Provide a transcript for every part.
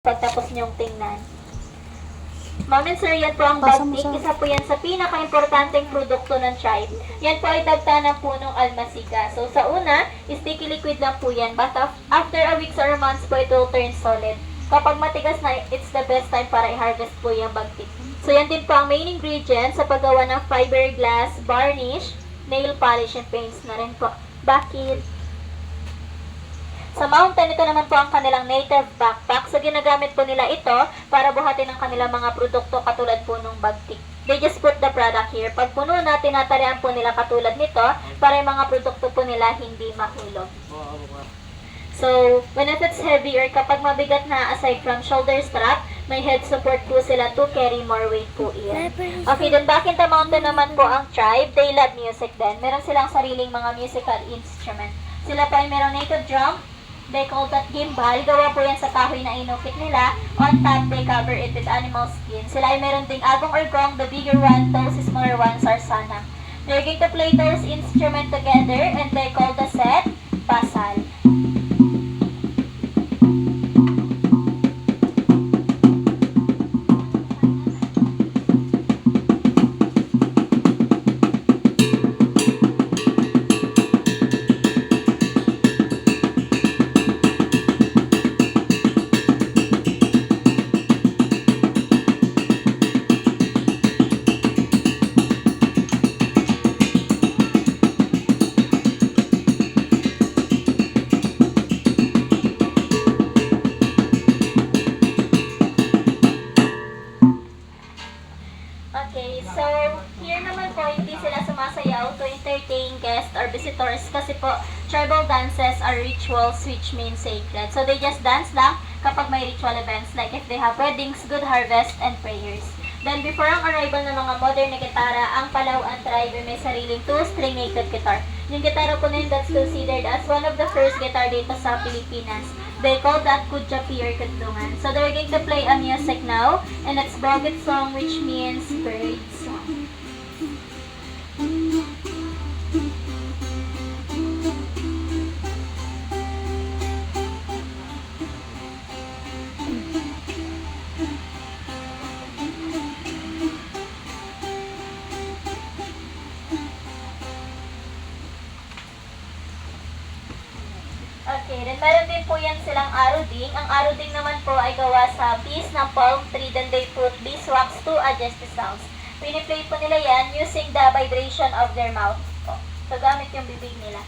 pagtapos niyong tingnan. Ma'am and sir, yan po ang bagtik. Isa po yan sa pinaka-importanteng produkto ng tribe. Yan po ay dagta ng punong almasiga. So sa una, sticky liquid lang po yan. But after a week or months po, it will turn solid. Kapag matigas na, it's the best time para i-harvest po yung bagtik. So yan din po ang main ingredient sa paggawa ng fiberglass, varnish, nail polish, and paints na rin po. Bakit? Sa mountain, ito naman po ang kanilang native backpack. So, ginagamit po nila ito para buhatin ang kanilang mga produkto katulad po ng bagtik. They just put the product here. Pag puno na, tinatarian po nila katulad nito para yung mga produkto po nila hindi mahulog. So, when if it's heavy or kapag mabigat na, aside from shoulder strap, may head support po sila to carry more weight po iyan. Okay, then back in the mountain naman po ang tribe. They love music din. Meron silang sariling mga musical instrument. Sila pa ay meron native drum. They call that gimbal. Gawa po yan sa kahoy na inukit nila. On top, they cover it with animal skin. Sila ay meron ding agong or gong. The bigger one, those smaller ones are sana. They're going to play those instruments together and they call the set basal. Okay, so here naman po, hindi sila sumasayaw to entertain guests or visitors kasi po, tribal dances are rituals which mean sacred. So they just dance lang kapag may ritual events like if they have weddings, good harvest, and prayers. Then before ang arrival ng mga modern na gitara, ang Palauan tribe ay may sariling two-string native guitar. Yung gitara po na yun, that's considered as one of the first guitar dito sa Pilipinas. They call that Kudjapi or Kudlungan. So they're going to play a music now, and it's Boget song, which means bird song. Okay, then meron din po yan silang aruding. Ang aruding naman po ay gawa sa piece ng palm tree, then they put beeswax to adjust the sounds. Piniplay po nila yan using the vibration of their mouth po. So, gamit yung bibig nila.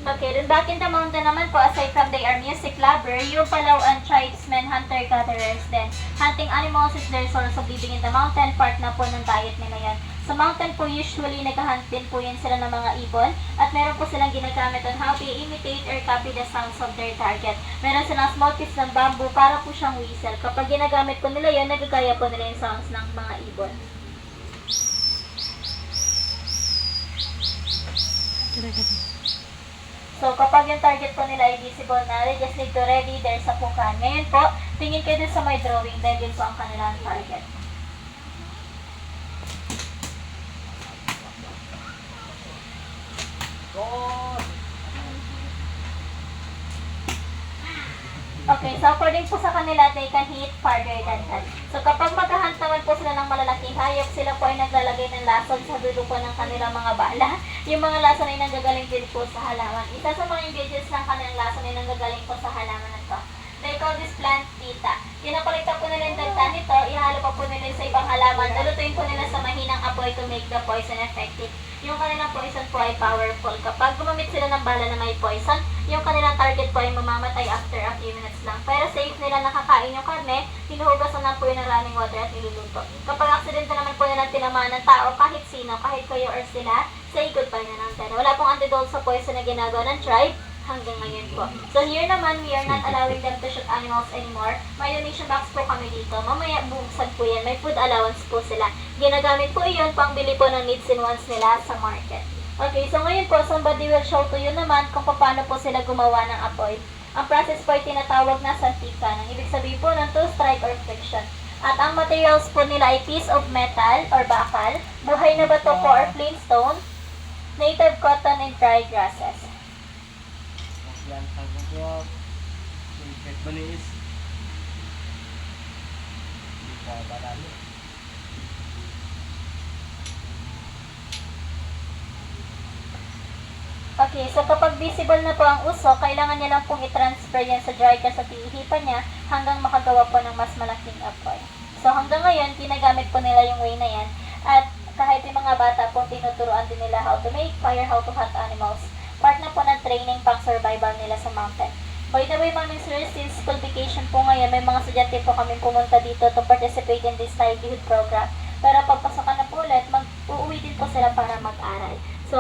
Okay, then back in the mountain naman po, aside from they are music lover, yung Palauan tribesmen, hunter-gatherers din. Hunting animals is their source of living in the mountain, part na po ng diet nila yan. Sa mountain po, usually naghahunt din po yan sila ng mga ibon, at meron po silang ginagamit on how to imitate or copy the sounds of their target. Meron silang small piece ng bamboo para po siyang whistle. Kapag ginagamit po nila yan, nagagaya po nila yung sounds ng mga ibon. So, kapag yung target po nila ay visible na, they just need to ready their sapukan. Ngayon po, tingin kayo din sa my drawing dahil yun po ang kanilang target. Okay, so according po sa kanila, they can hit farther than that. So kapag maghahunt naman po sila ng malalaking hayop, sila po ay naglalagay ng lason sa dulo po ng kanilang mga bala. Yung mga lason ay nanggagaling din po sa halaman. Isa sa mga ingredients ng kanilang lason ay nanggagaling po sa halaman na to. They call this plant pita. Pinapalitan po nila yung dagta nito, ihalo pa po nila sa ibang halaman, nalutuin po nila sa mahinang apoy to make the poison effective. Yung kanilang poison po ay powerful. Kapag gumamit sila ng bala na may poison, yung kanilang target po ay mamamatay after a few minutes lang. Pero safe nila nakakain yung karne, hinuhugasan na po yun ng running water at niluluto. Kapag aksidente naman po nila tinamaan ng tao, kahit sino, kahit kayo or sila, say goodbye na lang tayo. Wala pong antidote sa poison na ginagawa ng tribe hanggang ngayon po. So here naman, we are not allowing them to shoot animals anymore. May donation box po kami dito. Mamaya buksan po yan. May food allowance po sila. Ginagamit po iyon pang bili po ng needs and wants nila sa market. Okay, so ngayon po, somebody will show to you naman kung paano po sila gumawa ng apoy. Ang process po ay tinatawag na santikan. Ang ibig sabihin po ng to strike or friction. At ang materials po nila ay piece of metal or bakal, buhay na bato po or plain stone, native cotton, and dry grasses. Yan, sabi ko, kahit maliis. Hindi ka balalo. Okay, so kapag visible na po ang usok, kailangan niya lang pong i-transfer yan sa dry gas at iihipan niya hanggang makagawa po ng mas malaking apoy. So hanggang ngayon, ginagamit po nila yung way na yan. At kahit yung mga bata po, tinuturuan din nila how to make fire, how to hunt animals. Part na po ng training pang survival nila sa mountain. By the way, Mami Sir, since school vacation po ngayon, may mga estudyante po kami pumunta dito to participate in this livelihood program. Pero pagpasokan na po ulit, uuwi din po sila para mag-aral. So,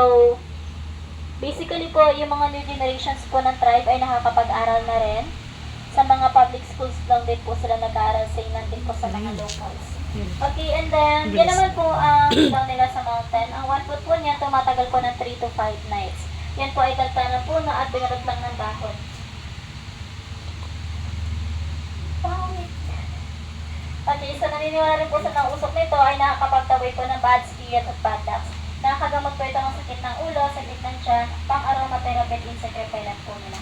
basically po, yung mga new generations po ng tribe ay nakakapag-aral na rin. Sa mga public schools lang din po sila nag-aaral, sa ilan din po sa mga locals. Okay, and then, yan naman po ang ilang nila sa mountain. Ang 1 foot po niyan, tumatagal po ng 3 to 5 nights. Yan po ay tagtanan po na at binarot lang ng dahon. Okay, so naniniwala rin po sa nausok nito ay nakakapagtawid po ng bad spirit at bad lucks. Nakakagamot po ito ng sakit ng ulo, sakit ng tiyan, pang-aromatherapy at insect repellent po nila.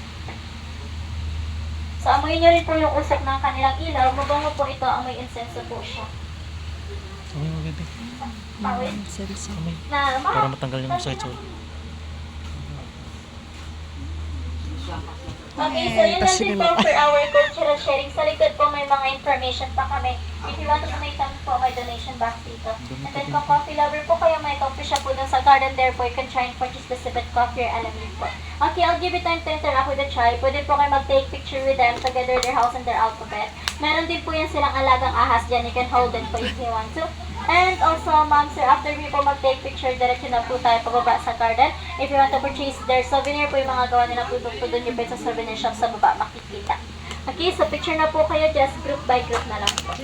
So, amoy nyo rin po yung usok ng kanilang ilaw. Mabango po ito, amoy insenso po siya. Amoy mo, bebe. Pawid? Amoy. Na, Para matanggal yung sakit sa ulo. Okay, so yun lang din po for our cultural sharing. Sa likod po may mga information pa kami. If you want to donate kami po, may donation box dito. And then kung coffee lover po kayo, may coffee shop po dun sa garden there po. You can try and purchase the Sipit Coffee or Alamid po. Okay, I'll give you time to interact with the tribe. Pwede po kayo mag-take picture with them together their house and their alphabet. Meron din po yan silang alagang ahas dyan. You can hold them po if you want to. And also, ma'am, sir, after we po mag-take picture, diretso na po tayo pababa sa garden. If you want to purchase their souvenir po, yung mga gawa nilang produkto doon yung sa souvenir shop sa baba, makikita. Okay, so picture na po kayo, just group by group na lang po.